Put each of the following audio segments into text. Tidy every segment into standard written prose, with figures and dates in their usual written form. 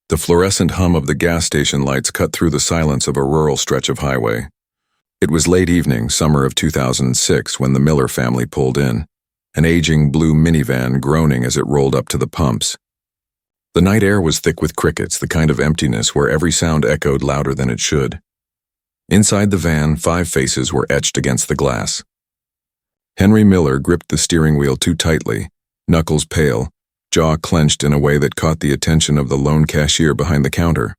The fluorescent hum of the gas station lights cut through the silence of a rural stretch of highway. It was late evening, summer of 2006, when the Miller family pulled in, an aging blue minivan groaning as it rolled up to the pumps. The night air was thick with crickets, the kind of emptiness where every sound echoed louder than it should. Inside the van, 5 faces were etched against the glass. Henry Miller gripped the steering wheel too tightly, knuckles pale, jaw clenched in a way that caught the attention of the lone cashier behind the counter.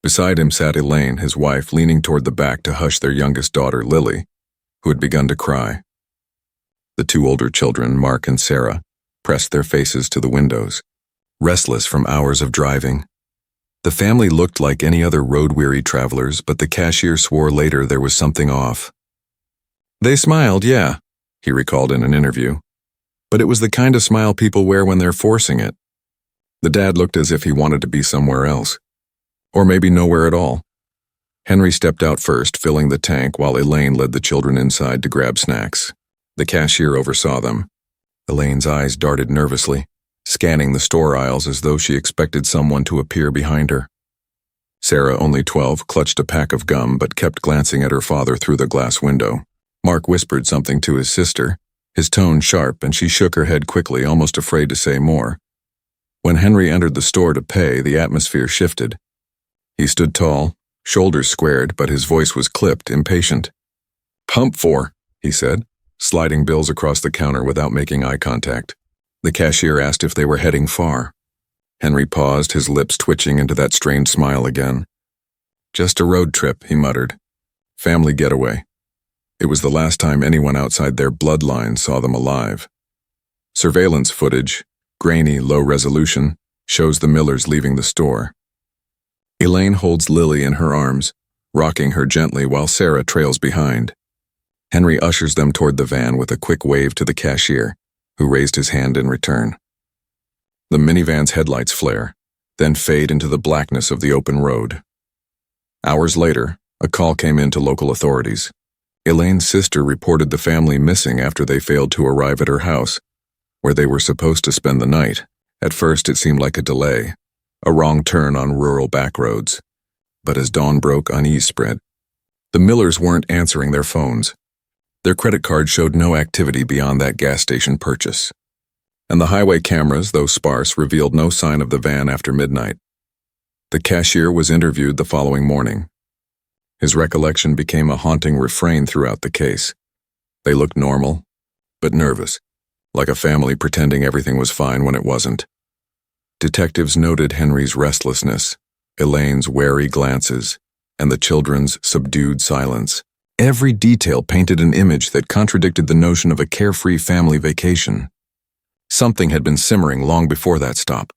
Beside him sat Elaine, his wife, leaning toward the back to hush their youngest daughter, Lily, who had begun to cry. The 2 older children, Mark and Sarah, pressed their faces to the windows, restless from hours of driving. The family looked like any other road-weary travelers, but the cashier swore later there was something off. They smiled, yeah, he recalled in an interview. But it was the kind of smile people wear when they're forcing it. The dad looked as if he wanted to be somewhere else. Or maybe nowhere at all. Henry stepped out first, filling the tank, while Elaine led the children inside to grab snacks. The cashier oversaw them. Elaine's eyes darted nervously, scanning the store aisles as though she expected someone to appear behind her. Sarah, only 12, clutched a pack of gum but kept glancing at her father through the glass window. Mark whispered something to his sister, his tone sharp, and she shook her head quickly, almost afraid to say more. When Henry entered the store to pay, the atmosphere shifted. He stood tall, shoulders squared, but his voice was clipped, impatient. "Pump 4, he said, sliding bills across the counter without making eye contact. The cashier asked if they were heading far. Henry paused, his lips twitching into that strange smile again. "Just a road trip," he muttered. "Family getaway." It was the last time anyone outside their bloodline saw them alive. Surveillance footage, grainy, low resolution, shows the Millers leaving the store. Elaine holds Lily in her arms, rocking her gently while Sarah trails behind. Henry ushers them toward the van with a quick wave to the cashier, who raised his hand in return. The minivan's headlights flare, then fade into the blackness of the open road. Hours later, a call came in to local authorities. Elaine's sister reported the family missing after they failed to arrive at her house, where they were supposed to spend the night. At first it seemed like a delay, a wrong turn on rural backroads. But as dawn broke, unease spread. The Millers weren't answering their phones. Their credit card showed no activity beyond that gas station purchase. And the highway cameras, though sparse, revealed no sign of the van after midnight. The cashier was interviewed the following morning. His recollection became a haunting refrain throughout the case. They looked normal, but nervous, like a family pretending everything was fine when it wasn't. Detectives noted Henry's restlessness, Elaine's wary glances, and the children's subdued silence. Every detail painted an image that contradicted the notion of a carefree family vacation. Something had been simmering long before that stop.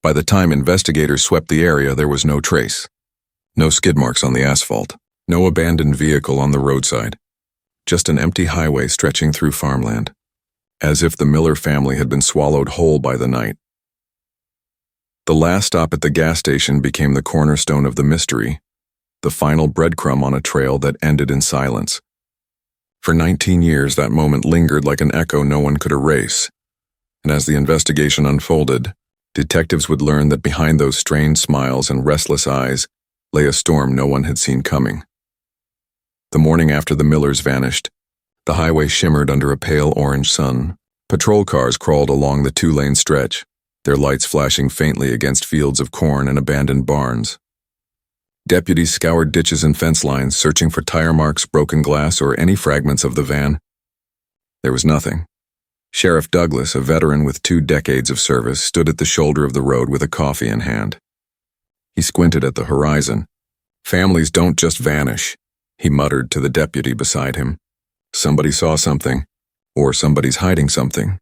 By the time investigators swept the area, there was no trace. No skid marks on the asphalt. No abandoned vehicle on the roadside. Just an empty highway stretching through farmland. As if the Miller family had been swallowed whole by the night. The last stop at the gas station became the cornerstone of the mystery, the final breadcrumb on a trail that ended in silence. For 19 years, that moment lingered like an echo no one could erase. And as the investigation unfolded, detectives would learn that behind those strained smiles and restless eyes lay a storm no one had seen coming. The morning after the Millers vanished, the highway shimmered under a pale orange sun. Patrol cars crawled along the 2-lane stretch, their lights flashing faintly against fields of corn and abandoned barns. Deputies scoured ditches and fence lines, searching for tire marks, broken glass, or any fragments of the van. There was nothing. Sheriff Douglas, a veteran with 2 decades of service, stood at the shoulder of the road with a coffee in hand. He squinted at the horizon. "Families don't just vanish," he muttered to the deputy beside him. "Somebody saw something, or somebody's hiding something."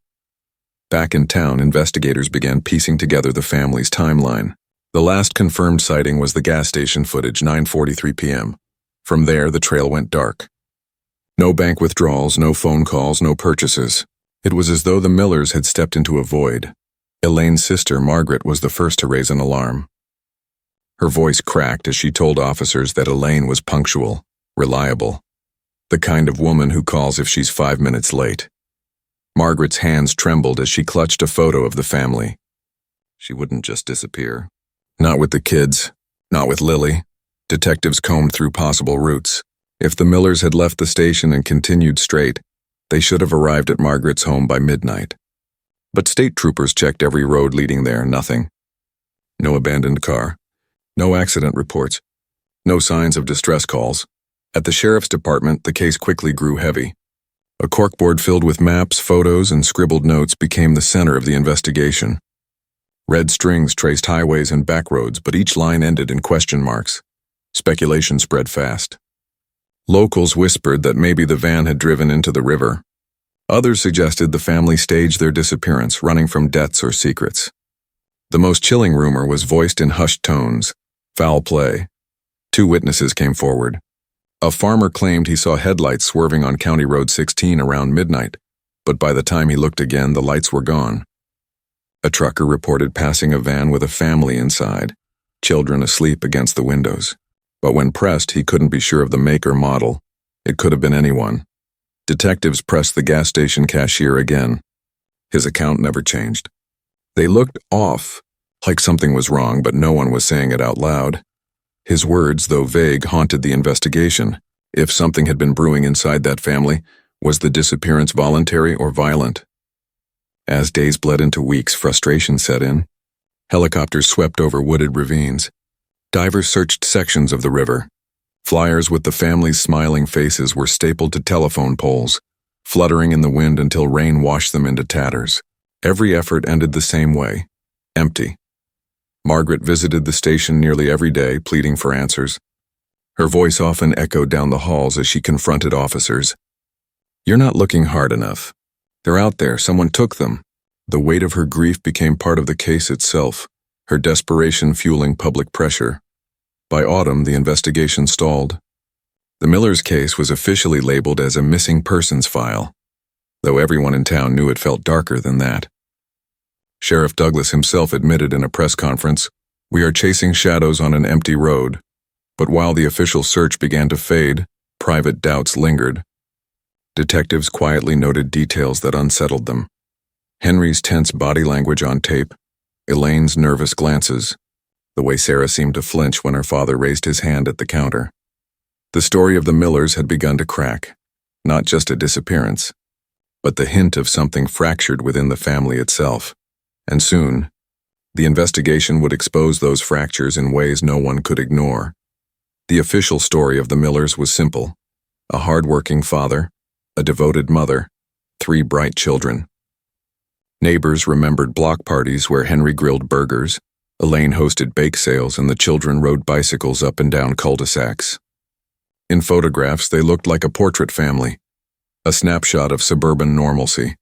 Back in town, investigators began piecing together the family's timeline. The last confirmed sighting was the gas station footage, 9:43 p.m. From there, the trail went dark. No bank withdrawals, no phone calls, no purchases. It was as though the Millers had stepped into a void. Elaine's sister, Margaret, was the first to raise an alarm. Her voice cracked as she told officers that Elaine was punctual, reliable, the kind of woman who calls if she's 5 minutes late. Margaret's hands trembled as she clutched a photo of the family. She wouldn't just disappear. Not with the kids. Not with Lily. Detectives combed through possible routes. If the Millers had left the station and continued straight, they should have arrived at Margaret's home by midnight. But state troopers checked every road leading there, nothing. No abandoned car. No accident reports. No signs of distress calls. At the sheriff's department, the case quickly grew heavy. A corkboard filled with maps, photos, and scribbled notes became the center of the investigation. Red strings traced highways and back roads, but each line ended in question marks. Speculation spread fast. Locals whispered that maybe the van had driven into the river. Others suggested the family staged their disappearance, running from debts or secrets. The most chilling rumor was voiced in hushed tones: foul play. 2 witnesses came forward. A farmer claimed he saw headlights swerving on County Road 16 around midnight, but by the time he looked again, the lights were gone. A trucker reported passing a van with a family inside, children asleep against the windows. But when pressed, he couldn't be sure of the make or model. It could have been anyone. Detectives pressed the gas station cashier again. His account never changed. They looked off, like something was wrong, but no one was saying it out loud. His words, though vague, haunted the investigation. If something had been brewing inside that family, was the disappearance voluntary or violent? As days bled into weeks, frustration set in. Helicopters swept over wooded ravines. Divers searched sections of the river. Flyers with the family's smiling faces were stapled to telephone poles, fluttering in the wind until rain washed them into tatters. Every effort ended the same way: empty. Margaret visited the station nearly every day, pleading for answers. Her voice often echoed down the halls as she confronted officers. "You're not looking hard enough. They're out there, someone took them." The weight of her grief became part of the case itself, her desperation fueling public pressure. By autumn, the investigation stalled. The Millers case was officially labeled as a missing persons file, though everyone in town knew it felt darker than that. Sheriff Douglas himself admitted in a press conference, "We are chasing shadows on an empty road." But while the official search began to fade, private doubts lingered. Detectives quietly noted details that unsettled them. Henry's tense body language on tape, Elaine's nervous glances, the way Sarah seemed to flinch when her father raised his hand at the counter. The story of the Millers had begun to crack, not just a disappearance, but the hint of something fractured within the family itself. And soon, the investigation would expose those fractures in ways no one could ignore. The official story of the Millers was simple: a hard-working father, a devoted mother, 3 bright children. Neighbors remembered block parties where Henry grilled burgers, Elaine hosted bake sales, and the children rode bicycles up and down cul-de-sacs. In photographs, they looked like a portrait family, a snapshot of suburban normalcy.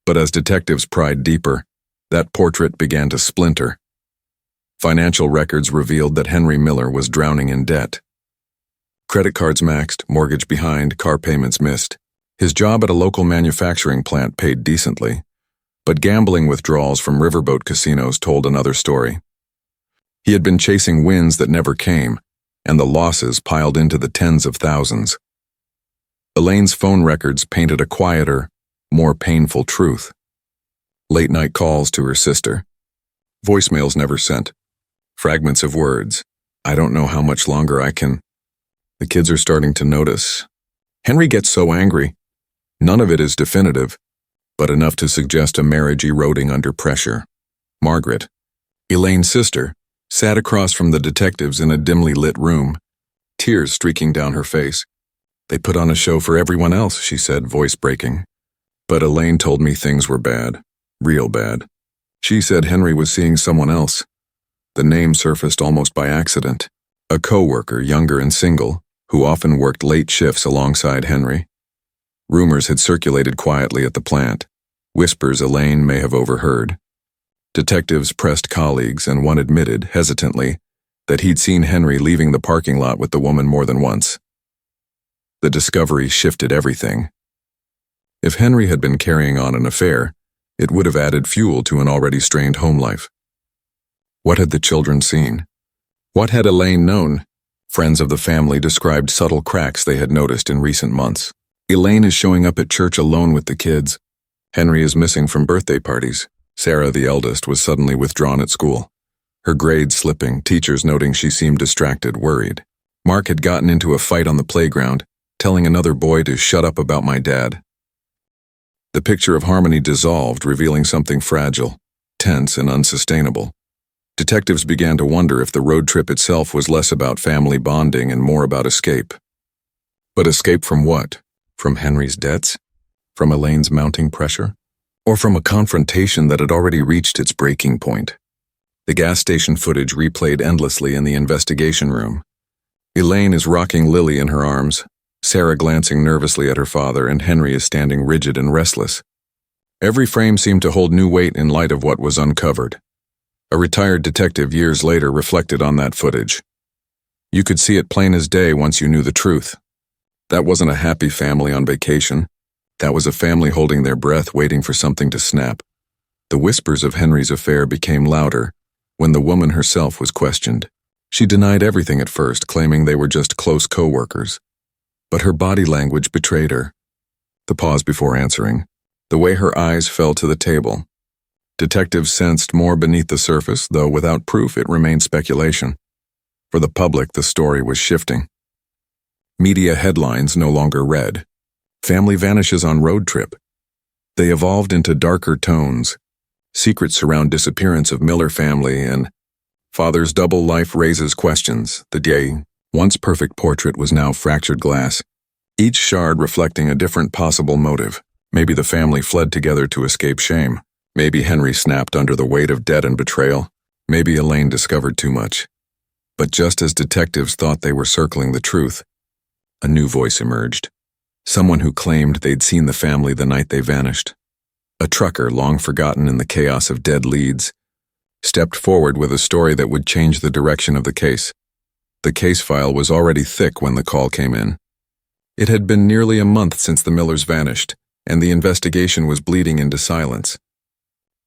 But as detectives pried deeper, that portrait began to splinter. Financial records revealed that Henry Miller was drowning in debt. Credit cards maxed, mortgage behind, car payments missed. His job at a local manufacturing plant paid decently, but gambling withdrawals from riverboat casinos told another story. He had been chasing wins that never came, and the losses piled into the tens of thousands. Elaine's phone records painted a quieter, more painful truth. Late-night calls to her sister. Voicemails never sent. Fragments of words. "I don't know how much longer I can." The kids are starting to notice. Henry gets so angry. None of it is definitive, but enough to suggest a marriage eroding under pressure. Margaret, Elaine's sister, sat across from the detectives in a dimly lit room, tears streaking down her face. "They put on a show for everyone else," she said, voice breaking. "But Elaine told me things were bad, real bad. She said Henry was seeing someone else." The name surfaced almost by accident. A co-worker, younger and single, who often worked late shifts alongside Henry. Rumors had circulated quietly at the plant, whispers Elaine may have overheard. Detectives pressed colleagues, and one admitted, hesitantly, that he'd seen Henry leaving the parking lot with the woman more than once. The discovery shifted everything. If Henry had been carrying on an affair, it would have added fuel to an already strained home life. What had the children seen? What had Elaine known? Friends of the family described subtle cracks they had noticed in recent months. Elaine is showing up at church alone with the kids. Henry is missing from birthday parties. Sarah, the eldest, was suddenly withdrawn at school. her grades slipping, teachers noting she seemed distracted, worried. Mark had gotten into a fight on the playground, telling another boy to shut up about my dad. The picture of harmony dissolved, revealing something fragile, tense, and unsustainable. Detectives began to wonder if the road trip itself was less about family bonding and more about escape. But escape from what? From Henry's debts? From Elaine's mounting pressure? Or from a confrontation that had already reached its breaking point? The gas station footage replayed endlessly in the investigation room. Elaine is rocking Lily in her arms, Sarah glancing nervously at her father, and Henry is standing rigid and restless. Every frame seemed to hold new weight in light of what was uncovered. A retired detective years later reflected on that footage. You could see it plain as day once you knew the truth. That wasn't a happy family on vacation. That was a family holding their breath, waiting for something to snap. The whispers of Henry's affair became louder when the woman herself was questioned. She denied everything at first, claiming they were just close co-workers. But her body language betrayed her. The pause before answering, the way her eyes fell to the table. Detectives sensed more beneath the surface, though without proof it remained speculation. For the public, the story was shifting. Media headlines no longer read, "Family vanishes on road trip." They evolved into darker tones. Secrets surround disappearance of Miller family, and father's double life raises questions. The day once perfect portrait was now fractured glass, each shard reflecting a different possible motive. Maybe the family fled together to escape shame. Maybe Henry snapped under the weight of debt and betrayal. Maybe Elaine discovered too much. But just as detectives thought they were circling the truth, a new voice emerged. Someone who claimed they'd seen the family the night they vanished. A trucker, long forgotten in the chaos of dead leads, stepped forward with a story that would change the direction of the case. The case file was already thick when the call came in. It had been nearly a month since the Millers vanished, and the investigation was bleeding into silence.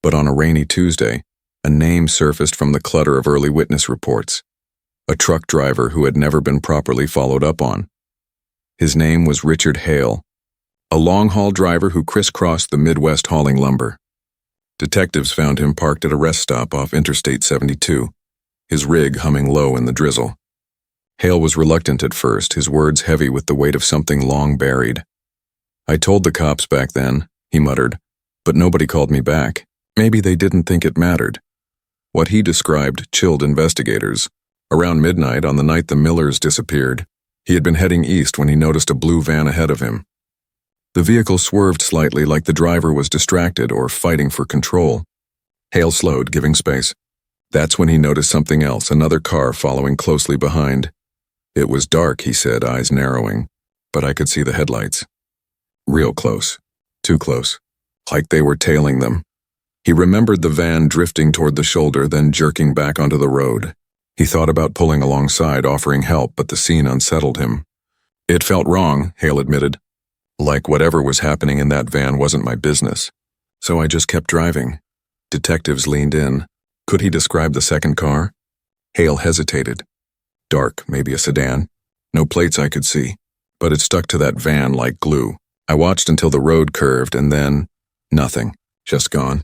But on a rainy Tuesday, a name surfaced from the clutter of early witness reports. A truck driver who had never been properly followed up on. His name was Richard Hale, a long-haul driver who crisscrossed the Midwest hauling lumber. Detectives found him parked at a rest stop off Interstate 72, his rig humming low in the drizzle. Hale was reluctant at first, his words heavy with the weight of something long buried. "I told the cops back then," he muttered, "but nobody called me back. Maybe they didn't think it mattered." What he described chilled investigators. Around midnight on the night the Millers disappeared, he had been heading east when he noticed a blue van ahead of him. The vehicle swerved slightly, like the driver was distracted or fighting for control. Hale slowed, giving space. That's when he noticed something else, another car following closely behind. It was dark, he said, eyes narrowing, but I could see the headlights. Real close. Too close. Like they were tailing them. He remembered the van drifting toward the shoulder, then jerking back onto the road. He thought about pulling alongside, offering help, but the scene unsettled him. "It felt wrong," Hale admitted. "Like whatever was happening in that van wasn't my business. So I just kept driving." Detectives leaned in. Could he describe the second car? Hale hesitated. Dark, maybe a sedan. No plates I could see, but it stuck to that van like glue. I watched until the road curved, and then nothing. Just gone.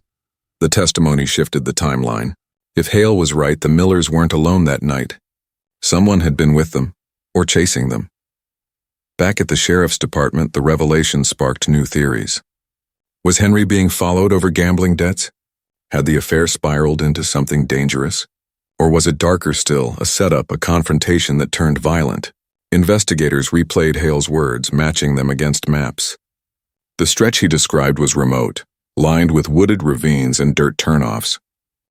The testimony shifted the timeline. If Hale was right, the Millers weren't alone that night. Someone had been with them, or chasing them. Back at the sheriff's department, the revelation sparked new theories. Was Henry being followed over gambling debts? Had the affair spiraled into something dangerous? Or was it darker still, a setup, a confrontation that turned violent? Investigators replayed Hale's words, matching them against maps. The stretch he described was remote, lined with wooded ravines and dirt turnoffs.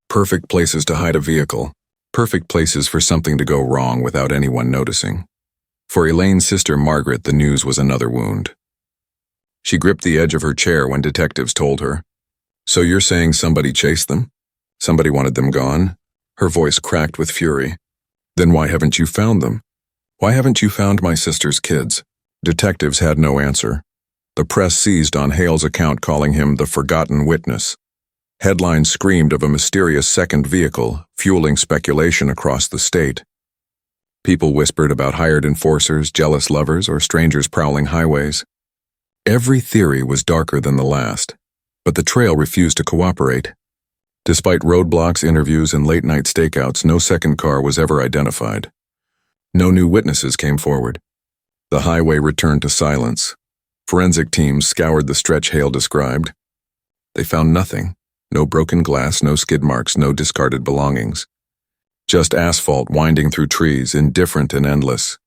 Perfect places to hide a vehicle, perfect places for something to go wrong without anyone noticing. For Elaine's sister Margaret, the news was another wound. She gripped the edge of her chair when detectives told her, "So you're saying somebody chased them? Somebody wanted them gone?" Her voice cracked with fury. "Then why haven't you found them? Why haven't you found my sister's kids?" Detectives had no answer. The press seized on Hale's account, calling him the forgotten witness. Headlines screamed of a mysterious second vehicle, fueling speculation across the state. People whispered about hired enforcers, jealous lovers, or strangers prowling highways. Every theory was darker than the last, but the trail refused to cooperate. Despite roadblocks, interviews, and late-night stakeouts, no second car was ever identified. No new witnesses came forward. The highway returned to silence. Forensic teams scoured the stretch Hale described. They found nothing. No broken glass, no skid marks, no discarded belongings. Just asphalt winding through trees, indifferent and endless.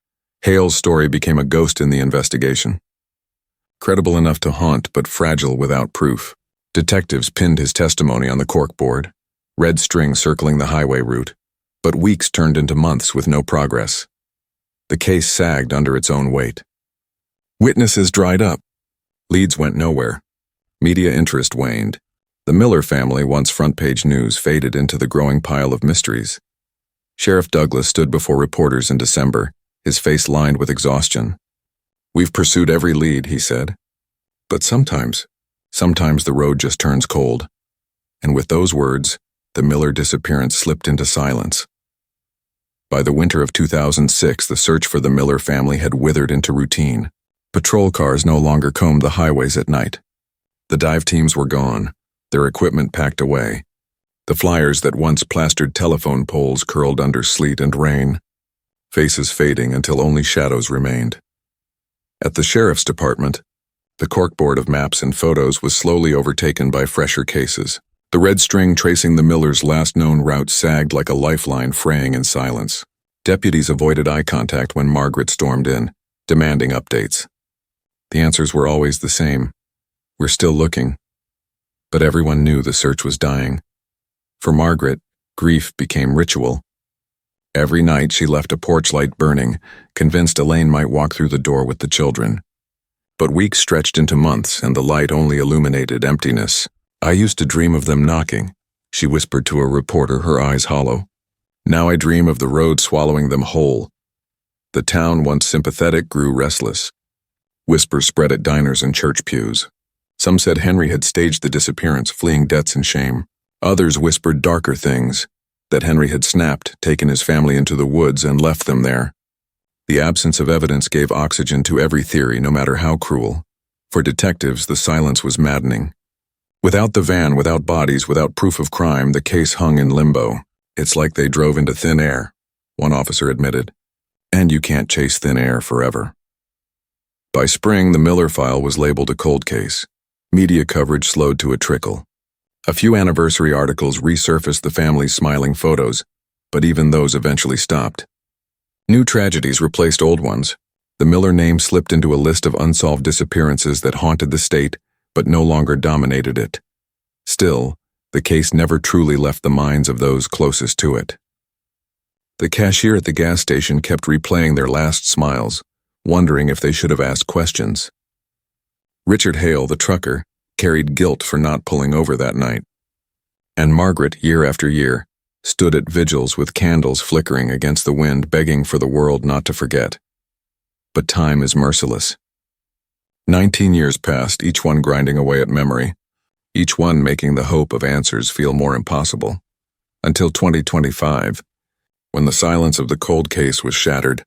Hale's story became a ghost in the investigation. Credible enough to haunt, but fragile without proof. Detectives pinned his testimony on the corkboard, red string circling the highway route, but weeks turned into months with no progress. The case sagged under its own weight. Witnesses dried up. Leads went nowhere. Media interest waned. The Miller family, once front-page news, faded into the growing pile of mysteries. Sheriff Douglas stood before reporters in December, his face lined with exhaustion. "We've pursued every lead," he said. "But sometimes the road just turns cold." And with those words, the Miller disappearance slipped into silence. By the winter of 2006, the search for the Miller family had withered into routine. Patrol cars no longer combed the highways at night. The dive teams were gone, their equipment packed away. The flyers that once plastered telephone poles curled under sleet and rain, faces fading until only shadows remained. At the sheriff's department, the corkboard of maps and photos was slowly overtaken by fresher cases. The red string tracing the Millers' last known route sagged like a lifeline, fraying in silence. Deputies avoided eye contact when Margaret stormed in, demanding updates. The answers were always the same. "We're still looking." But everyone knew the search was dying. For Margaret, grief became ritual. Every night she left a porch light burning, convinced Elaine might walk through the door with the children. But weeks stretched into months, and the light only illuminated emptiness. "I used to dream of them knocking," she whispered to a reporter, her eyes hollow. "Now I dream of the road swallowing them whole." The town, once sympathetic, grew restless. Whispers spread at diners and church pews. Some said Henry had staged the disappearance, fleeing debts and shame. Others whispered darker things, that Henry had snapped, taken his family into the woods, and left them there. The absence of evidence gave oxygen to every theory, no matter how cruel. For detectives, the silence was maddening. Without the van, without bodies, without proof of crime, the case hung in limbo. "It's like they drove into thin air," one officer admitted. "And you can't chase thin air forever." By spring, the Miller file was labeled a cold case. Media coverage slowed to a trickle. A few anniversary articles resurfaced the family's smiling photos, but even those eventually stopped. New tragedies replaced old ones. The Miller name slipped into a list of unsolved disappearances that haunted the state, but no longer dominated it. Still, the case never truly left the minds of those closest to it. The cashier at the gas station kept replaying their last smiles, wondering if they should have asked questions. Richard Hale, the trucker, carried guilt for not pulling over that night. And Margaret, year after year, stood at vigils with candles flickering against the wind, begging for the world not to forget. But time is merciless. 19 years passed, each one grinding away at memory, each one making the hope of answers feel more impossible. Until 2025, when the silence of the cold case was shattered.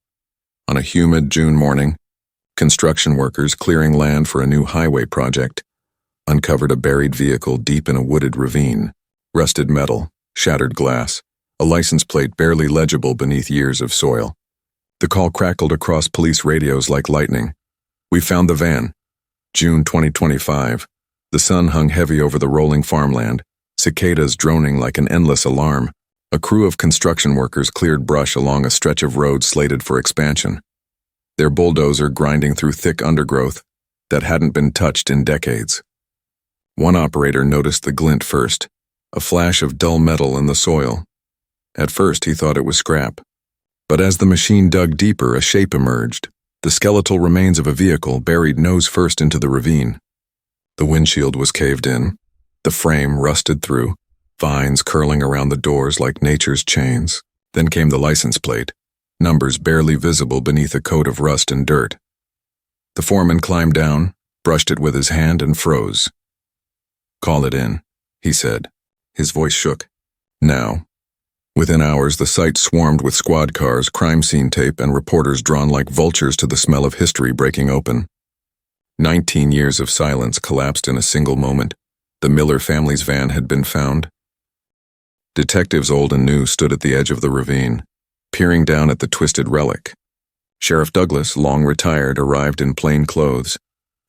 On a humid June morning, construction workers clearing land for a new highway project uncovered a buried vehicle deep in a wooded ravine. Rusted metal, shattered glass, a license plate barely legible beneath years of soil. The call crackled across police radios like lightning. "We found the van." June 2025. The sun hung heavy over the rolling farmland, cicadas droning like an endless alarm. A crew of construction workers cleared brush along a stretch of road slated for expansion, their bulldozer grinding through thick undergrowth that hadn't been touched in decades. One operator noticed the glint first, a flash of dull metal in the soil. At first he thought it was scrap. But as the machine dug deeper, a shape emerged, the skeletal remains of a vehicle buried nose first into the ravine. The windshield was caved in, the frame rusted through, vines curling around the doors like nature's chains. Then came the license plate, numbers barely visible beneath a coat of rust and dirt. The foreman climbed down, brushed it with his hand, and froze. "Call it in," he said. His voice shook. "Now." Within hours, the site swarmed with squad cars, crime scene tape, and reporters drawn like vultures to the smell of history breaking open. 19 years of silence collapsed in a single moment. The Miller family's van had been found. Detectives old and new stood at the edge of the ravine, peering down at the twisted relic. Sheriff Douglas, long retired, arrived in plain clothes,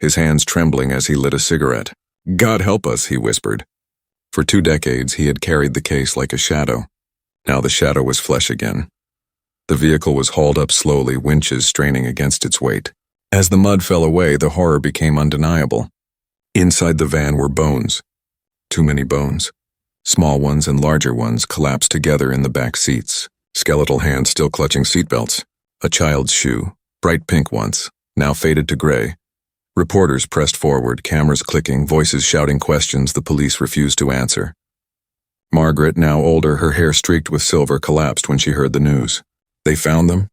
his hands trembling as he lit a cigarette. "God help us," he whispered. For 2 decades, he had carried the case like a shadow. Now the shadow was flesh again. The vehicle was hauled up slowly, winches straining against its weight. As the mud fell away, the horror became undeniable. Inside the van were bones. Too many bones. Small ones and larger ones collapsed together in the back seats, skeletal hands still clutching seatbelts. A child's shoe, bright pink once, now faded to gray. Reporters pressed forward, cameras clicking, voices shouting questions the police refused to answer. Margaret, now older, her hair streaked with silver, collapsed when she heard the news. "They found them?"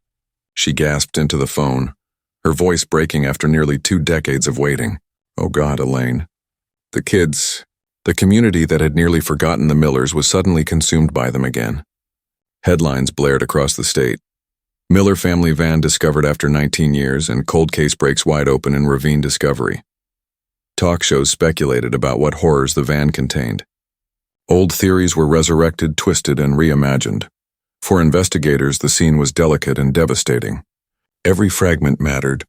She gasped into the phone, her voice breaking after nearly 2 decades of waiting. "Oh God, Elaine." The kids, the community that had nearly forgotten the Millers, was suddenly consumed by them again. Headlines blared across the state. Miller family van discovered after 19 years, and cold case breaks wide open in ravine discovery. Talk shows speculated about what horrors the van contained. Old theories were resurrected, twisted, and reimagined. For investigators, the scene was delicate and devastating. Every fragment mattered.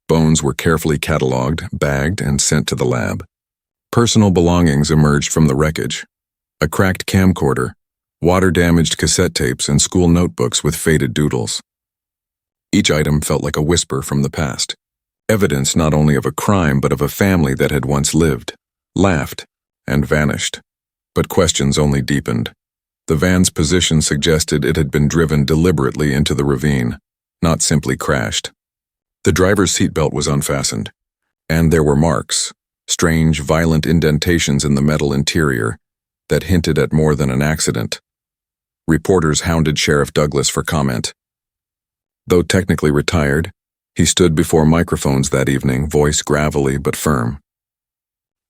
Bones were carefully catalogued, bagged, and sent to the lab. Personal belongings emerged from the wreckage. A cracked camcorder, water-damaged cassette tapes, and school notebooks with faded doodles. Each item felt like a whisper from the past. Evidence not only of a crime but of a family that had once lived, laughed, and vanished. But questions only deepened. The van's position suggested it had been driven deliberately into the ravine, not simply crashed. The driver's seatbelt was unfastened, and there were marks, strange, violent indentations in the metal interior that hinted at more than an accident. Reporters hounded Sheriff Douglas for comment. Though technically retired, he stood before microphones that evening, voice gravelly but firm.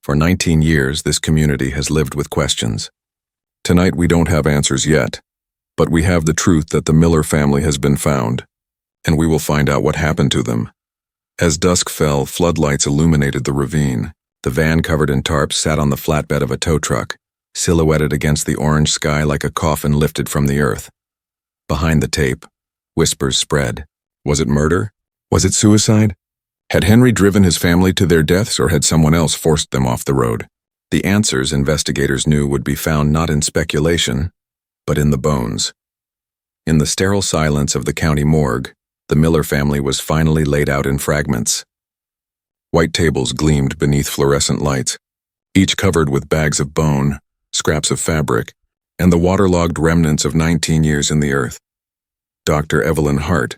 For 19 years, this community has lived with questions. Tonight we don't have answers yet, but we have the truth that the Miller family has been found, and we will find out what happened to them. As dusk fell, floodlights illuminated the ravine. The van covered in tarps sat on the flatbed of a tow truck, silhouetted against the orange sky like a coffin lifted from the earth. Behind the tape, whispers spread. Was it murder? Was it suicide? Had Henry driven his family to their deaths, or had someone else forced them off the road? The answers, investigators knew, would be found not in speculation, but in the bones. In the sterile silence of the county morgue, the Miller family was finally laid out in fragments. White tables gleamed beneath fluorescent lights, each covered with bags of bone, scraps of fabric, and the waterlogged remnants of 19 years in the earth. Dr. Evelyn Hart,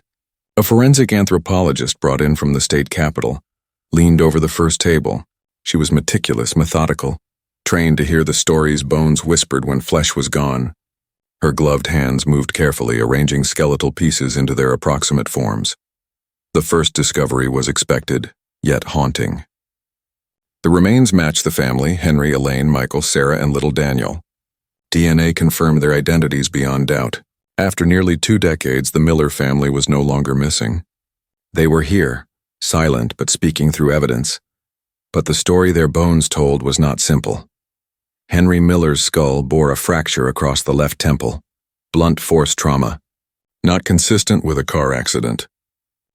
a forensic anthropologist brought in from the state capitol, leaned over the first table. She was meticulous, methodical, trained to hear the stories bones whispered when flesh was gone. Her gloved hands moved carefully, arranging skeletal pieces into their approximate forms. The first discovery was expected, yet haunting. The remains matched the family: Henry, Elaine, Michael, Sarah, and little Daniel. DNA confirmed their identities beyond doubt. After nearly 2 decades, the Miller family was no longer missing. They were here, silent but speaking through evidence. But the story their bones told was not simple. Henry Miller's skull bore a fracture across the left temple, blunt force trauma, not consistent with a car accident.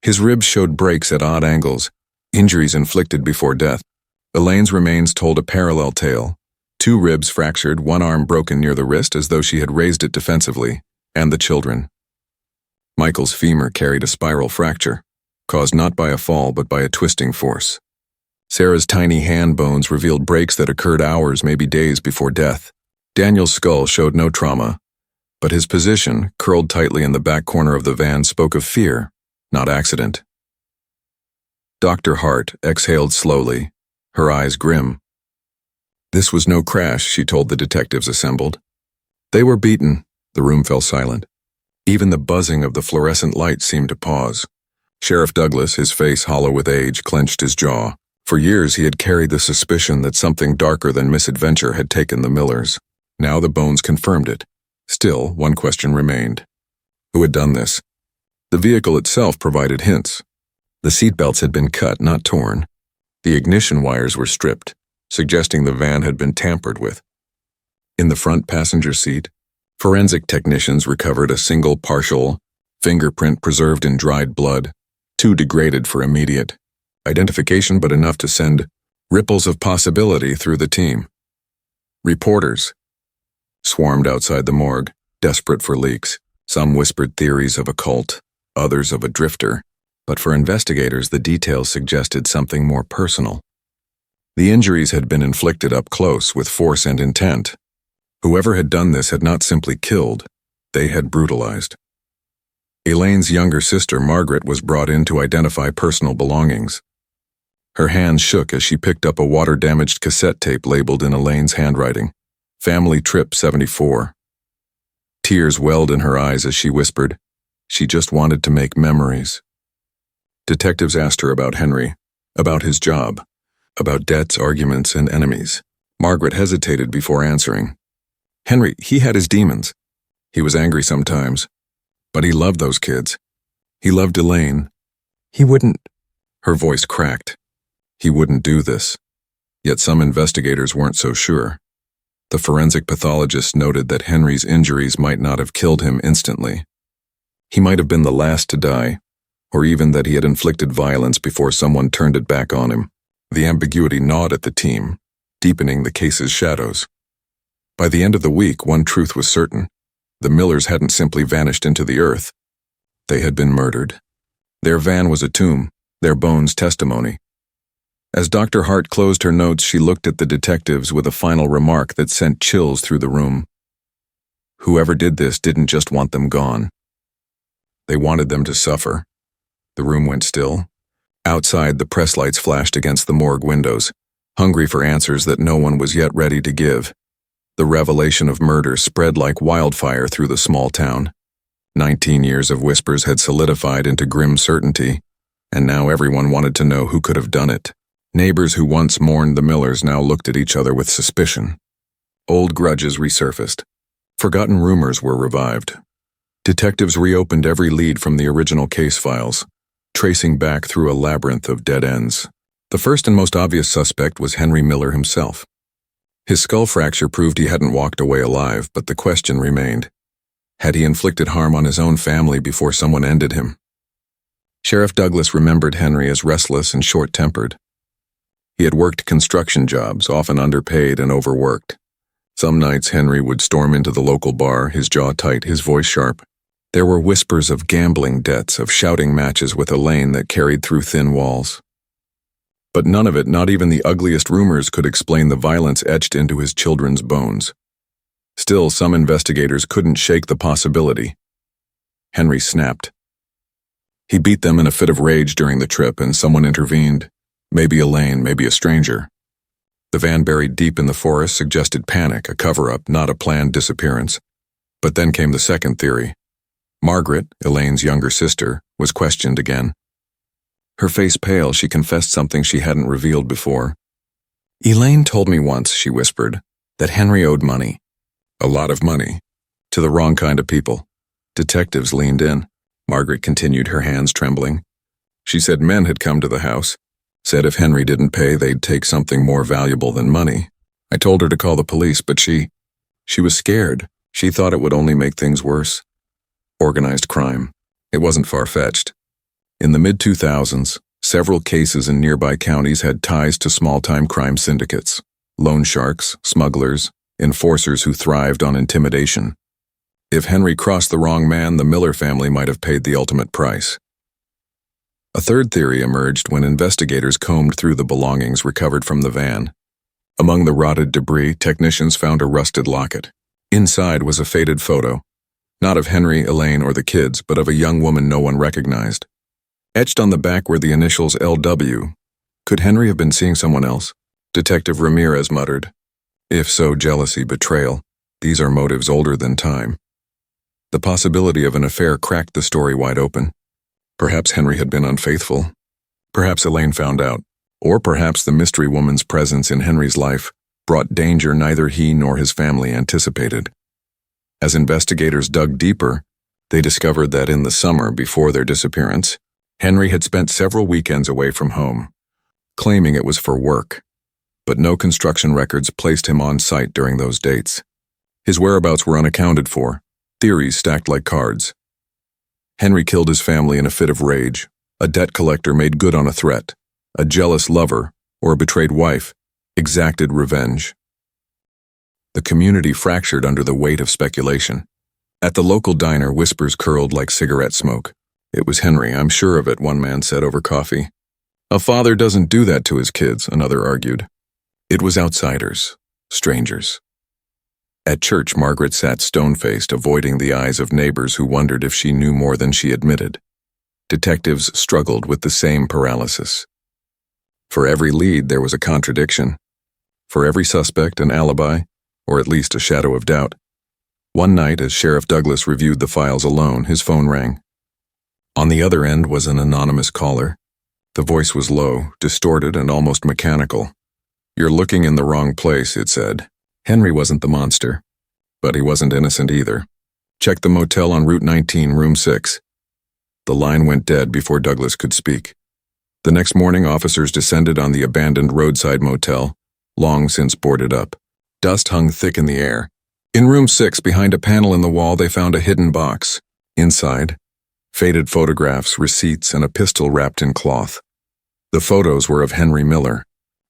His ribs showed breaks at odd angles, injuries inflicted before death. Elaine's remains told a parallel tale: 2 ribs fractured, 1 arm broken near the wrist as though she had raised it defensively, and the children. Michael's femur carried a spiral fracture, caused not by a fall but by a twisting force. Sarah's tiny hand bones revealed breaks that occurred hours, maybe days before death. Daniel's skull showed no trauma, but his position, curled tightly in the back corner of the van, spoke of fear, not accident. Dr. Hart exhaled slowly, her eyes grim. This was no crash, she told the detectives assembled. They were beaten. The room fell silent. Even the buzzing of the fluorescent light seemed to pause. Sheriff Douglas, his face hollow with age, clenched his jaw. For years he had carried the suspicion that something darker than misadventure had taken the Millers. Now the bones confirmed it. Still, one question remained. Who had done this? The vehicle itself provided hints. The seatbelts had been cut, not torn. The ignition wires were stripped, suggesting the van had been tampered with. In the front passenger seat, Forensic technicians recovered a single partial fingerprint preserved in dried blood, too degraded for immediate identification but enough to send ripples of possibility through the team. Reporters swarmed outside the morgue, desperate for leaks. Some whispered theories of a cult, others of a drifter, but for investigators the details suggested something more personal. The injuries had been inflicted up close with force and intent. Whoever had done this had not simply killed, they had brutalized. Elaine's younger sister, Margaret, was brought in to identify personal belongings. Her hands shook as she picked up a water-damaged cassette tape labeled in Elaine's handwriting, Family Trip 74. Tears welled in her eyes as she whispered, she just wanted to make memories. Detectives asked her about Henry, about his job, about debts, arguments, and enemies. Margaret hesitated before answering. Henry, he had his demons. He was angry sometimes, but he loved those kids. He loved Elaine. He wouldn't. Her voice cracked. He wouldn't do this. Yet some investigators weren't so sure. The forensic pathologist noted that Henry's injuries might not have killed him instantly. He might have been the last to die, or even that he had inflicted violence before someone turned it back on him. The ambiguity gnawed at the team, deepening the case's shadows. By the end of the week, one truth was certain. The Millers hadn't simply vanished into the earth. They had been murdered. Their van was a tomb, their bones testimony. As Dr. Hart closed her notes, she looked at the detectives with a final remark that sent chills through the room. Whoever did this didn't just want them gone. They wanted them to suffer. The room went still. Outside, the press lights flashed against the morgue windows, hungry for answers that no one was yet ready to give. The revelation of murder spread like wildfire through the small town. 19 years of whispers had solidified into grim certainty, and now everyone wanted to know who could have done it. Neighbors who once mourned the Millers now looked at each other with suspicion. Old grudges resurfaced. Forgotten rumors were revived. Detectives reopened every lead from the original case files, tracing back through a labyrinth of dead ends. The first and most obvious suspect was Henry Miller himself. His skull fracture proved he hadn't walked away alive, but the question remained. Had he inflicted harm on his own family before someone ended him? Sheriff Douglas remembered Henry as restless and short-tempered. He had worked construction jobs, often underpaid and overworked. Some nights Henry would storm into the local bar, his jaw tight, his voice sharp. There were whispers of gambling debts, of shouting matches with Elaine that carried through thin walls. But none of it, not even the ugliest rumors, could explain the violence etched into his children's bones. Still, some investigators couldn't shake the possibility. Henry snapped. He beat them in a fit of rage during the trip, and someone intervened. Maybe Elaine, maybe a stranger. The van buried deep in the forest suggested panic, a cover-up, not a planned disappearance. But then came the second theory. Margaret, Elaine's younger sister, was questioned again. Her face pale, she confessed something she hadn't revealed before. Elaine told me once, she whispered, that Henry owed money. A lot of money. To the wrong kind of people. Detectives leaned in. Margaret continued, her hands trembling. She said men had come to the house. Said if Henry didn't pay, they'd take something more valuable than money. I told her to call the police, but she was scared. She thought it would only make things worse. Organized crime. It wasn't far-fetched. In the mid-2000s, several cases in nearby counties had ties to small-time crime syndicates. Loan sharks, smugglers, enforcers who thrived on intimidation. If Henry crossed the wrong man, the Miller family might have paid the ultimate price. A third theory emerged when investigators combed through the belongings recovered from the van. Among the rotted debris, technicians found a rusted locket. Inside was a faded photo, not of Henry, Elaine, or the kids, but of a young woman no one recognized. Etched on the back were the initials LW. Could Henry have been seeing someone else? Detective Ramirez muttered. If so, jealousy, betrayal. These are motives older than time. The possibility of an affair cracked the story wide open. Perhaps Henry had been unfaithful. Perhaps Elaine found out. Or perhaps the mystery woman's presence in Henry's life brought danger neither he nor his family anticipated. As investigators dug deeper, they discovered that in the summer before their disappearance, Henry had spent several weekends away from home, claiming it was for work. But no construction records placed him on site during those dates. His whereabouts were unaccounted for, theories stacked like cards. Henry killed his family in a fit of rage. A debt collector made good on a threat. A jealous lover, or a betrayed wife, exacted revenge. The community fractured under the weight of speculation. At the local diner, whispers curled like cigarette smoke. "It was Henry, I'm sure of it," one man said over coffee. "A father doesn't do that to his kids," another argued. It was outsiders, strangers. At church, Margaret sat stone-faced, avoiding the eyes of neighbors who wondered if she knew more than she admitted. Detectives struggled with the same paralysis. For every lead, there was a contradiction. For every suspect, an alibi, or at least a shadow of doubt. One night, as Sheriff Douglas reviewed the files alone, his phone rang. On the other end was an anonymous caller. The voice was low, distorted, and almost mechanical. "You're looking in the wrong place," it said. Henry wasn't the monster, but he wasn't innocent either. "Check the motel on Route 19, Room 6. The line went dead before Douglas could speak. The next morning, officers descended on the abandoned roadside motel, long since boarded up. Dust hung thick in the air. In Room 6, behind a panel in the wall, they found a hidden box. Inside, faded photographs, receipts, and a pistol wrapped in cloth. The photos were of Henry Miller.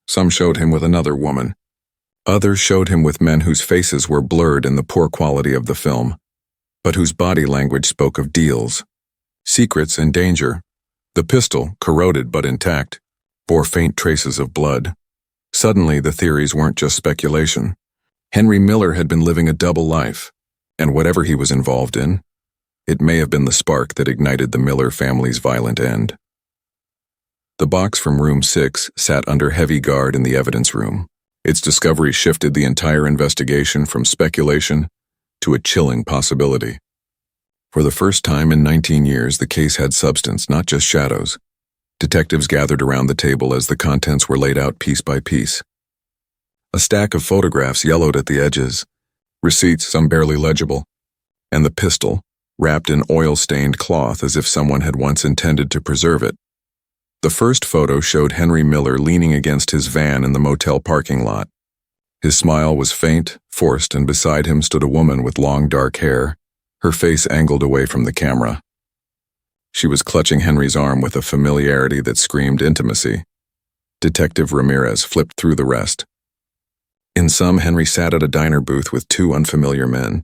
Some showed him with another woman. Others showed him with men whose faces were blurred in the poor quality of the film, but whose body language spoke of deals, secrets, and danger. The pistol, corroded but intact, bore faint traces of blood. Suddenly, the theories weren't just speculation. Henry Miller had been living a double life, and whatever he was involved in, it may have been the spark that ignited the Miller family's violent end. The box from Room 6 sat under heavy guard in the evidence room. Its discovery shifted the entire investigation from speculation to a chilling possibility. For the first time in 19 years, the case had substance, not just shadows. Detectives gathered around the table as the contents were laid out piece by piece. A stack of photographs yellowed at the edges, receipts, some barely legible, and the pistol, wrapped in oil-stained cloth as if someone had once intended to preserve it. The first photo showed Henry Miller leaning against his van in the motel parking lot. His smile was faint, forced, and beside him stood a woman with long dark hair, her face angled away from the camera. She was clutching Henry's arm with a familiarity that screamed intimacy. Detective Ramirez flipped through the rest. In some, Henry sat at a diner booth with two unfamiliar men.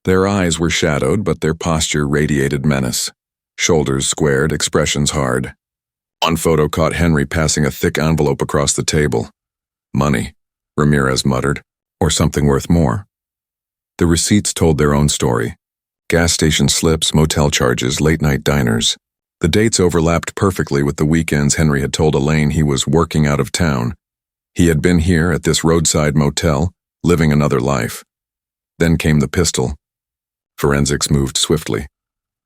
Their eyes were shadowed, but their posture radiated menace. Shoulders squared, expressions hard. One photo caught Henry passing a thick envelope across the table. "Money," Ramirez muttered, "or something worth more." The receipts told their own story. Gas station slips, motel charges, late-night diners. The dates overlapped perfectly with the weekends Henry had told Elaine he was working out of town. He had been here at this roadside motel, living another life. Then came the pistol. Forensics moved swiftly,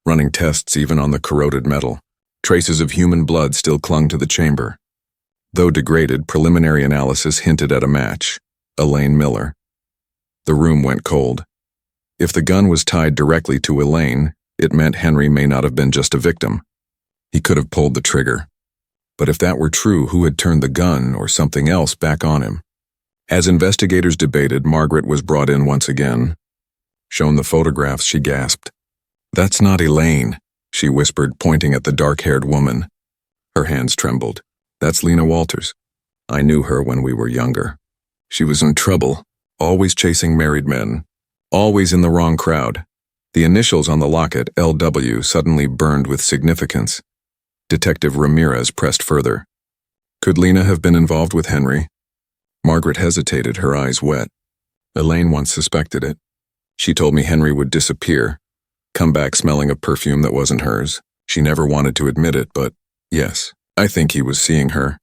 running tests even on the corroded metal. Traces of human blood still clung to the chamber. Though degraded, preliminary analysis hinted at a match: Elaine Miller. The room went cold. If the gun was tied directly to Elaine, it meant Henry may not have been just a victim. He could have pulled the trigger. But if that were true, who had turned the gun or something else back on him? As investigators debated, Margaret was brought in once again. Shown the photographs, she gasped. "That's not Elaine," she whispered, pointing at the dark-haired woman. Her hands trembled. "That's Lena Walters. I knew her when we were younger. She was in trouble, always chasing married men, always in the wrong crowd." The initials on the locket, LW, suddenly burned with significance. Detective Ramirez pressed further. Could Lena have been involved with Henry? Margaret hesitated, her eyes wet. Elaine once suspected it. She told me Henry would disappear, come back smelling a perfume that wasn't hers. She never wanted to admit it, but yes, I think he was seeing her.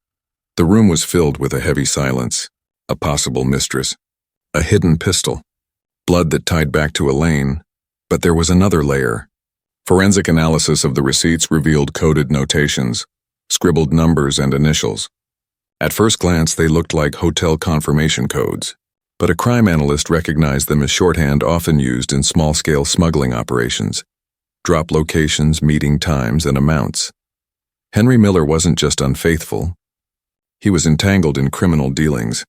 The room was filled with a heavy silence. A possible mistress. A hidden pistol. Blood that tied back to Elaine. But there was another layer. Forensic analysis of the receipts revealed coded notations, scribbled numbers and initials. At first glance, they looked like hotel confirmation codes, but a crime analyst recognized them as shorthand often used in small-scale smuggling operations. Drop locations, meeting times, and amounts. Henry Miller wasn't just unfaithful. He was entangled in criminal dealings.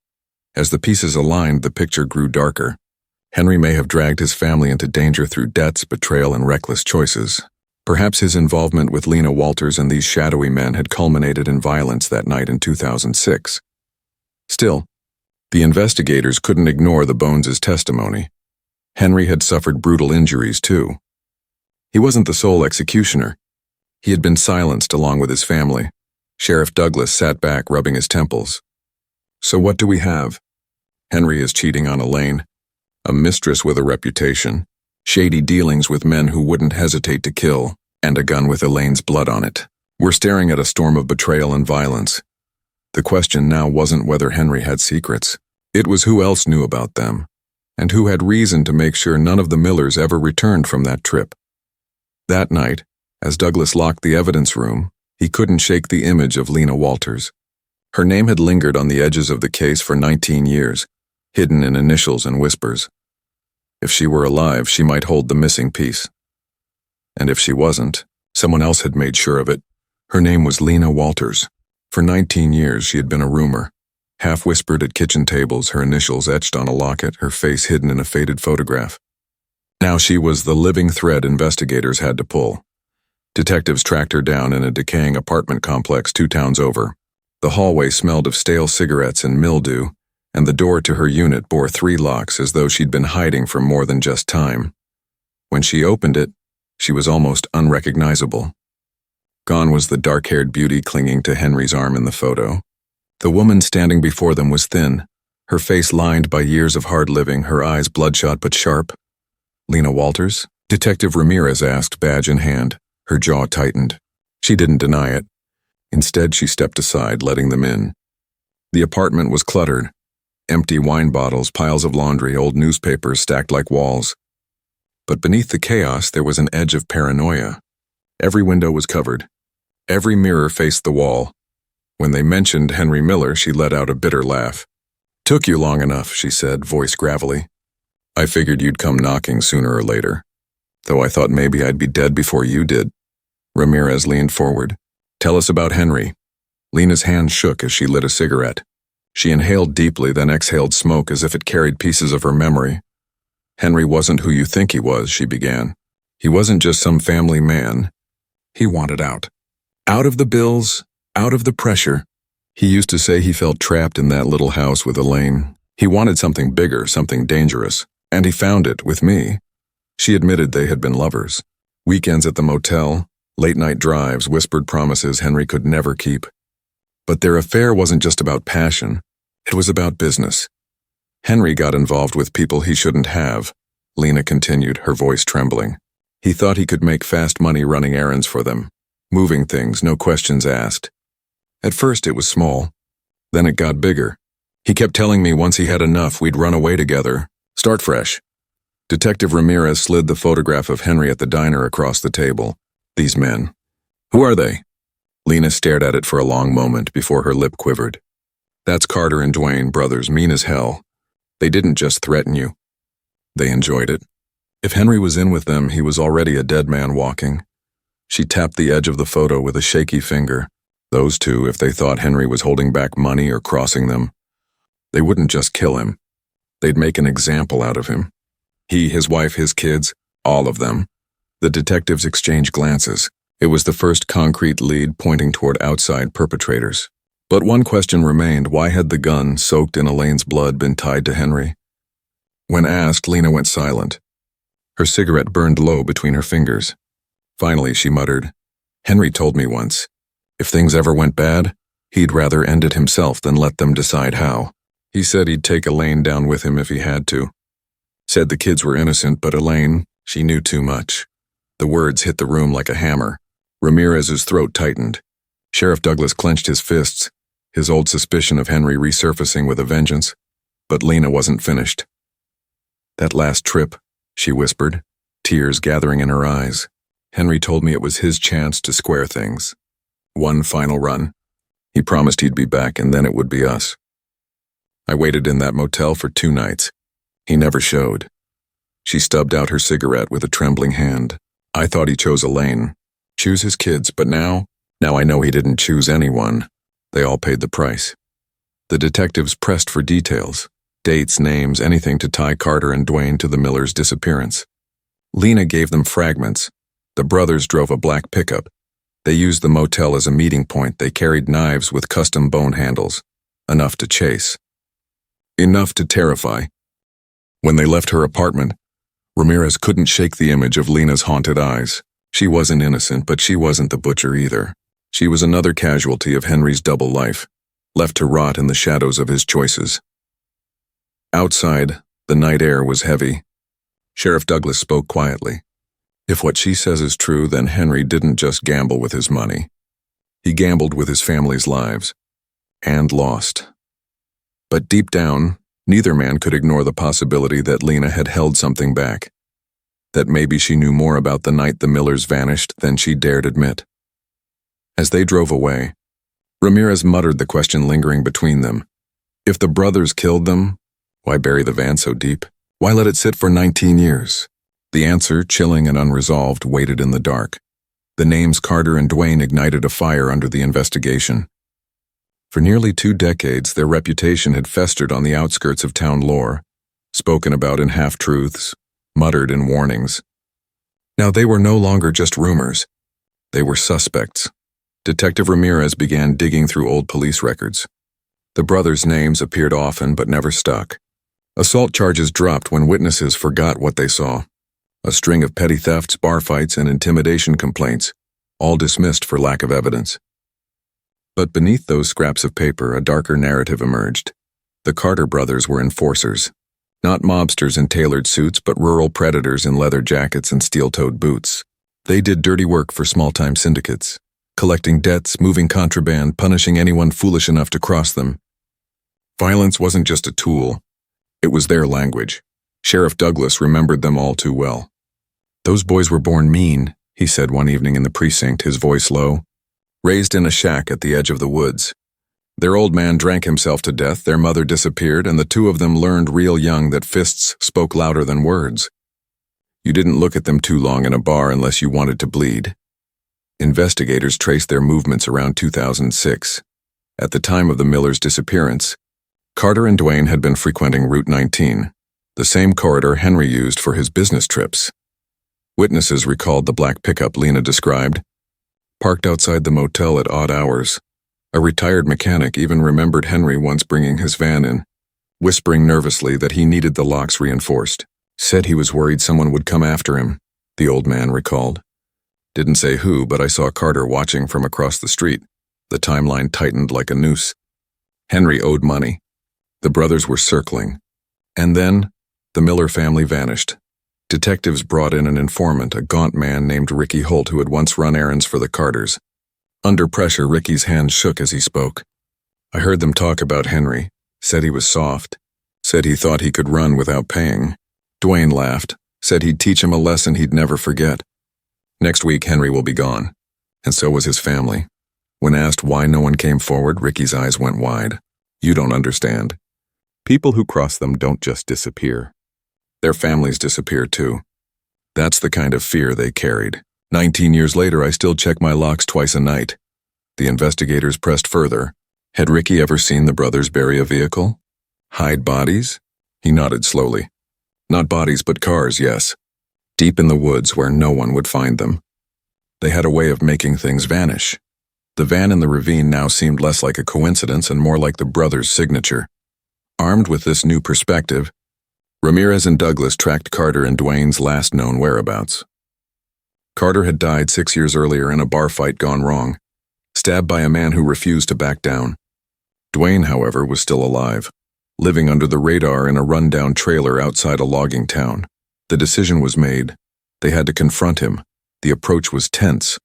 As the pieces aligned, the picture grew darker. Henry may have dragged his family into danger through debts, betrayal, and reckless choices. Perhaps his involvement with Lena Walters and these shadowy men had culminated in violence that night in 2006. Still, the investigators couldn't ignore the Bones' testimony. Henry had suffered brutal injuries, too. He wasn't the sole executioner. He had been silenced along with his family. Sheriff Douglas sat back, rubbing his temples. So what do we have? Henry is cheating on Elaine, a mistress with a reputation, shady dealings with men who wouldn't hesitate to kill, and a gun with Elaine's blood on it. We're staring at a storm of betrayal and violence. The question now wasn't whether Henry had secrets. It was who else knew about them, and who had reason to make sure none of the Millers ever returned from that trip. That night, as Douglas locked the evidence room, he couldn't shake the image of Lena Walters. Her name had lingered on the edges of the case for 19 years, hidden in initials and whispers. If she were alive, she might hold the missing piece. And if she wasn't, someone else had made sure of it. Her name was Lena Walters. For 19 years, she had been a rumor, half-whispered at kitchen tables, her initials etched on a locket, her face hidden in a faded photograph. Now she was the living thread investigators had to pull. Detectives tracked her down in a decaying apartment complex 2 towns over. The hallway smelled of stale cigarettes and mildew, and the door to her unit bore 3 locks as though she'd been hiding for more than just time. When she opened it, she was almost unrecognizable. Gone was the dark-haired beauty clinging to Henry's arm in the photo. The woman standing before them was thin, her face lined by years of hard living, her eyes bloodshot but sharp. Lena Walters? Detective Ramirez asked, badge in hand. Her jaw tightened. She didn't deny it. Instead, she stepped aside, letting them in. The apartment was cluttered. Empty wine bottles, piles of laundry, old newspapers stacked like walls. But beneath the chaos, there was an edge of paranoia. Every window was covered. Every mirror faced the wall. When they mentioned Henry Miller, she let out a bitter laugh. "Took you long enough," she said, voice gravelly. "I figured you'd come knocking sooner or later. Though I thought maybe I'd be dead before you did." Ramirez leaned forward. "Tell us about Henry." Lena's hand shook as she lit a cigarette. She inhaled deeply, then exhaled smoke as if it carried pieces of her memory. "Henry wasn't who you think he was," she began. "He wasn't just some family man. He wanted out. Out of the bills, out of the pressure. He used to say he felt trapped in that little house with Elaine. He wanted something bigger, something dangerous, and he found it with me." She admitted they had been lovers. Weekends at the motel, late-night drives, whispered promises Henry could never keep. But their affair wasn't just about passion. It was about business. Henry got involved with people he shouldn't have, Lena continued, her voice trembling. He thought he could make fast money running errands for them, moving things, no questions asked. At first it was small. Then it got bigger. He kept telling me once he had enough, we'd run away together, start fresh. Detective Ramirez slid the photograph of Henry at the diner across the table. "These men. Who are they?" Lena stared at it for a long moment before her lip quivered. "That's Carter and Dwayne, brothers, mean as hell. They didn't just threaten you. They enjoyed it. If Henry was in with them, he was already a dead man walking." She tapped the edge of the photo with a shaky finger. Those two, if they thought Henry was holding back money or crossing them, they wouldn't just kill him. They'd make an example out of him. He, his wife, his kids, all of them. The detectives exchanged glances. It was the first concrete lead pointing toward outside perpetrators. But one question remained: why had the gun, soaked in Elaine's blood, been tied to Henry? When asked, Lena went silent. Her cigarette burned low between her fingers. Finally, she muttered, "Henry told me once, if things ever went bad, he'd rather end it himself than let them decide how. He said he'd take Elaine down with him if he had to. Said the kids were innocent, but Elaine, she knew too much." The words hit the room like a hammer. Ramirez's throat tightened. Sheriff Douglas clenched his fists, his old suspicion of Henry resurfacing with a vengeance. But Lena wasn't finished. "That last trip," she whispered, tears gathering in her eyes. "Henry told me it was his chance to square things. One final run. He promised he'd be back, and then it would be us. I waited in that motel for 2 nights. He never showed." She stubbed out her cigarette with a trembling hand. "I thought he chose Elaine. Choose his kids, but now I know he didn't choose anyone. They all paid the price." The detectives pressed for details. Dates, names, anything to tie Carter and Dwayne to the Millers' disappearance. Lena gave them fragments. The brothers drove a black pickup. They used the motel as a meeting point. They carried knives with custom bone handles. Enough to chase. Enough to terrify. When they left her apartment, Ramirez couldn't shake the image of Lena's haunted eyes. She wasn't innocent, but she wasn't the butcher either. She was another casualty of Henry's double life, left to rot in the shadows of his choices. Outside, the night air was heavy. Sheriff Douglas spoke quietly. If what she says is true, then Henry didn't just gamble with his money. He gambled with his family's lives. And lost. But deep down, neither man could ignore the possibility that Lena had held something back. That maybe she knew more about the night the Millers vanished than she dared admit. As they drove away, Ramirez muttered the question lingering between them. If the brothers killed them, why bury the van so deep? Why let it sit for 19 years? The answer, chilling and unresolved, waited in the dark. The names Carter and Dwayne ignited a fire under the investigation. For nearly 2 decades, their reputation had festered on the outskirts of town lore, spoken about in half-truths, muttered in warnings. Now they were no longer just rumors. They were suspects. Detective Ramirez began digging through old police records. The brothers' names appeared often but never stuck. Assault charges dropped when witnesses forgot what they saw. A string of petty thefts, bar fights, and intimidation complaints, all dismissed for lack of evidence. But beneath those scraps of paper, a darker narrative emerged. The Carter brothers were enforcers. Not mobsters in tailored suits, but rural predators in leather jackets and steel-toed boots. They did dirty work for small-time syndicates, collecting debts, moving contraband, punishing anyone foolish enough to cross them. Violence wasn't just a tool. It was their language. Sheriff Douglas remembered them all too well. Those boys were born mean, he said one evening in the precinct, his voice low. Raised in a shack at the edge of the woods. Their old man drank himself to death, their mother disappeared, and the two of them learned real young that fists spoke louder than words. You didn't look at them too long in a bar unless you wanted to bleed. Investigators traced their movements around 2006. At the time of the Millers' disappearance, Carter and Dwayne had been frequenting Route 19, the same corridor Henry used for his business trips. Witnesses recalled the black pickup Lena described, parked outside the motel at odd hours. A retired mechanic even remembered Henry once bringing his van in, whispering nervously that he needed the locks reinforced. Said he was worried someone would come after him, the old man recalled. Didn't say who, but I saw Carter watching from across the street. The timeline tightened like a noose. Henry owed money. The brothers were circling. And then, the Miller family vanished. Detectives brought in an informant, a gaunt man named Ricky Holt who had once run errands for the Carters. Under pressure, Ricky's hand shook as he spoke. I heard them talk about Henry, said he was soft, said he thought he could run without paying. Dwayne laughed, said he'd teach him a lesson he'd never forget. Next week, Henry will be gone, and so was his family. When asked why no one came forward, Ricky's eyes went wide. You don't understand. People who cross them don't just disappear. Their families disappear too. That's the kind of fear they carried. 19 years later, I still check my locks twice a night. The investigators pressed further. Had Ricky ever seen the brothers bury a vehicle? Hide bodies? He nodded slowly. Not bodies, but cars, yes. Deep in the woods where no one would find them. They had a way of making things vanish. The van in the ravine now seemed less like a coincidence and more like the brothers' signature. Armed with this new perspective, Ramirez and Douglas tracked Carter and Dwayne's last known whereabouts. Carter had died 6 years earlier in a bar fight gone wrong, stabbed by a man who refused to back down. Dwayne, however, was still alive, living under the radar in a rundown trailer outside a logging town. The decision was made. They had to confront him. The approach was tense.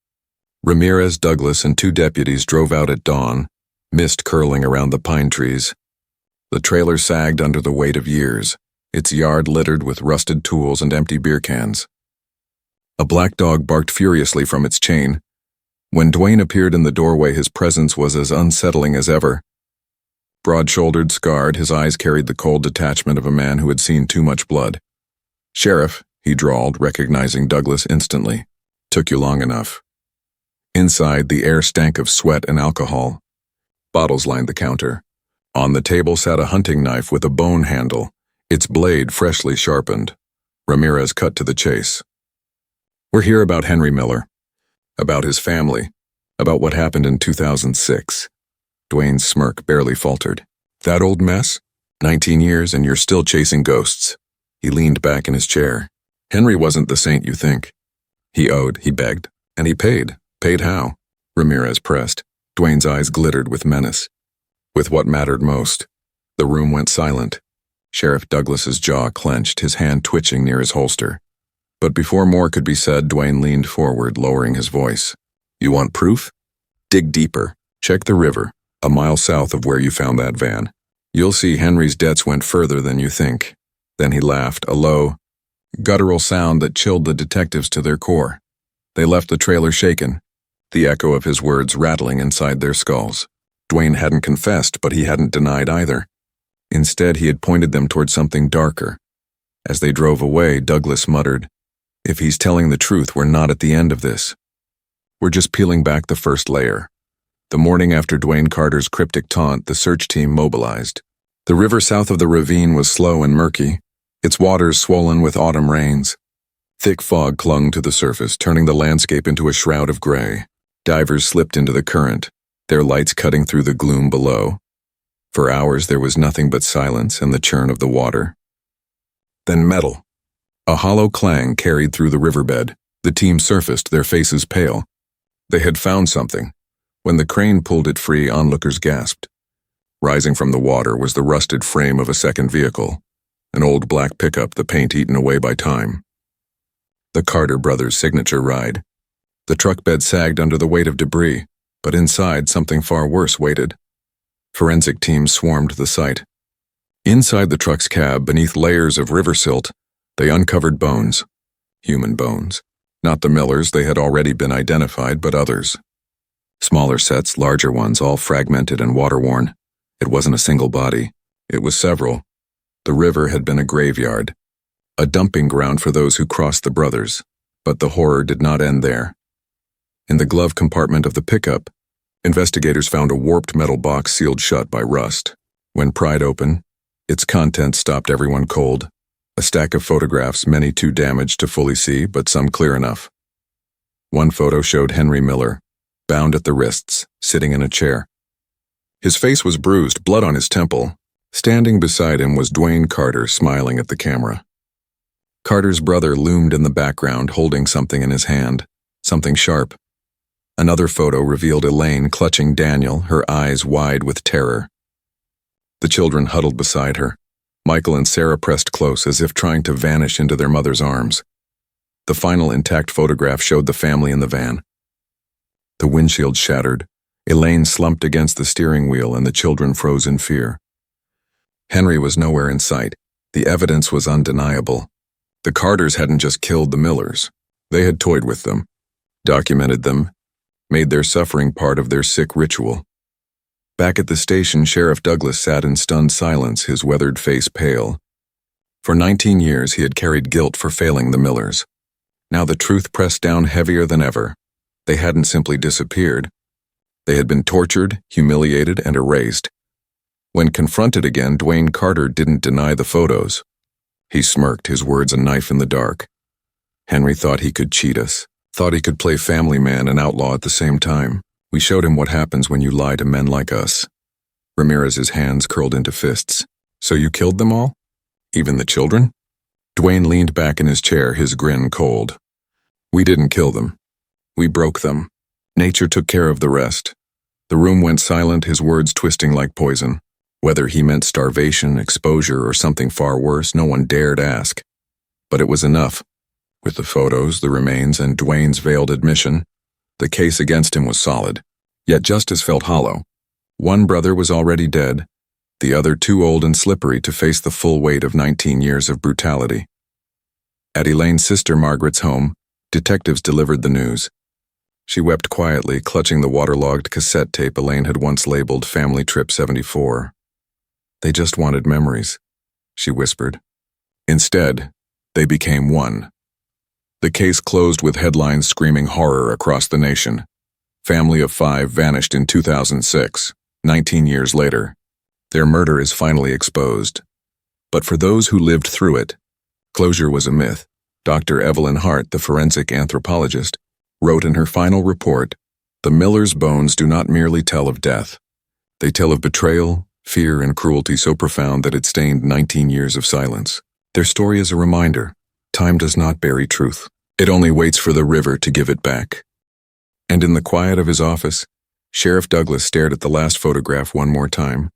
Ramirez, Douglas, and 2 deputies drove out at dawn, mist curling around the pine trees. The trailer sagged under the weight of years, its yard littered with rusted tools and empty beer cans. A black dog barked furiously from its chain. When Dwayne appeared in the doorway, his presence was as unsettling as ever. Broad-shouldered, scarred, his eyes carried the cold detachment of a man who had seen too much blood. "Sheriff," he drawled, recognizing Douglas instantly. "Took you long enough." Inside, the air stank of sweat and alcohol. Bottles lined the counter. On the table sat a hunting knife with a bone handle, its blade freshly sharpened. Ramirez cut to the chase. "We're here about Henry Miller, about his family, about what happened in 2006. Dwayne's smirk barely faltered. "That old mess? 19 years and you're still chasing ghosts." He leaned back in his chair. "Henry wasn't the saint you think. He owed, he begged, and he paid. Paid how?" Ramirez pressed. Dwayne's eyes glittered with menace. With what mattered most. The room went silent. Sheriff Douglas's jaw clenched, his hand twitching near his holster. But before more could be said, Dwayne leaned forward, lowering his voice. "You want proof? Dig deeper. Check the river, a mile south of where you found that van. You'll see Henry's debts went further than you think." Then he laughed, a low, guttural sound that chilled the detectives to their core. They left the trailer shaken, the echo of his words rattling inside their skulls. Dwayne hadn't confessed, but he hadn't denied either. Instead, he had pointed them toward something darker. As they drove away, Douglas muttered, "If he's telling the truth, we're not at the end of this. We're just peeling back the first layer." The morning after Dwayne Carter's cryptic taunt, the search team mobilized. The river south of the ravine was slow and murky, its waters swollen with autumn rains. Thick fog clung to the surface, turning the landscape into a shroud of gray. Divers slipped into the current, their lights cutting through the gloom below. For hours there was nothing but silence and the churn of the water. Then metal. A hollow clang carried through the riverbed. The team surfaced, their faces pale. They had found something. When the crane pulled it free, onlookers gasped. Rising from the water was the rusted frame of a second vehicle, an old black pickup, the paint eaten away by time. The Carter brothers' signature ride. The truck bed sagged under the weight of debris, but inside something far worse waited. Forensic teams swarmed the site. Inside the truck's cab, beneath layers of river silt, they uncovered bones. Human bones. Not the Millers, they had already been identified, but others. Smaller sets, larger ones, all fragmented and water-worn. It wasn't a single body. It was several. The river had been a graveyard, a dumping ground for those who crossed the brothers. But the horror did not end there. In the glove compartment of the pickup, investigators found a warped metal box sealed shut by rust. When pried open, its contents stopped everyone cold. A stack of photographs, many too damaged to fully see, but some clear enough. One photo showed Henry Miller, bound at the wrists, sitting in a chair. His face was bruised, blood on his temple. Standing beside him was Dwayne Carter, smiling at the camera. Carter's brother loomed in the background, holding something in his hand, something sharp. Another photo revealed Elaine clutching Daniel, her eyes wide with terror. The children huddled beside her. Michael and Sarah pressed close, as if trying to vanish into their mother's arms. The final intact photograph showed the family in the van. The windshield shattered. Elaine slumped against the steering wheel and the children froze in fear. Henry was nowhere in sight. The evidence was undeniable. The Carters hadn't just killed the Millers. They had toyed with them, documented them, made their suffering part of their sick ritual. Back at the station, Sheriff Douglas sat in stunned silence, his weathered face pale. For 19 years he had carried guilt for failing the Millers. Now the truth pressed down heavier than ever. They hadn't simply disappeared. They had been tortured, humiliated, and erased. When confronted again, Dwayne Carter didn't deny the photos. He smirked, his words a knife in the dark. "Henry thought he could cheat us, thought he could play family man and outlaw at the same time. We showed him what happens when you lie to men like us." Ramirez's hands curled into fists. "So you killed them all? Even the children?" Dwayne leaned back in his chair, his grin cold. "We didn't kill them. We broke them. Nature took care of the rest." The room went silent, his words twisting like poison. Whether he meant starvation, exposure, or something far worse, no one dared ask. But it was enough. With the photos, the remains, and Dwayne's veiled admission, the case against him was solid. Yet justice felt hollow. One brother was already dead, the other too old and slippery to face the full weight of 19 years of brutality. At Elaine's sister Margaret's home, detectives delivered the news. She wept quietly, clutching the waterlogged cassette tape Elaine had once labeled Family Trip 74. "They just wanted memories," she whispered. Instead, they became one. The case closed with headlines screaming horror across the nation. Family of 5 vanished in 2006, 19 years later. Their murder is finally exposed. But for those who lived through it, closure was a myth. Dr. Evelyn Hart, the forensic anthropologist, wrote in her final report, "The Millers' bones do not merely tell of death. They tell of betrayal, fear, and cruelty so profound that it stained 19 years of silence. Their story is a reminder. Time does not bury truth. It only waits for the river to give it back." And in the quiet of his office, Sheriff Douglas stared at the last photograph one more time.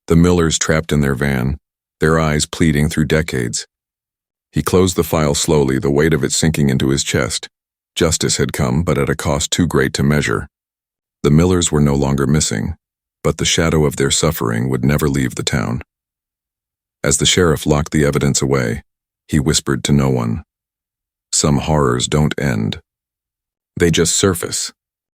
The Millers trapped in their van, their eyes pleading through decades. He closed the file slowly, the weight of it sinking into his chest. Justice had come, but at a cost too great to measure. The Millers were no longer missing, but the shadow of their suffering would never leave the town. As the sheriff locked the evidence away, he whispered to no one, "Some horrors don't end. They just surface."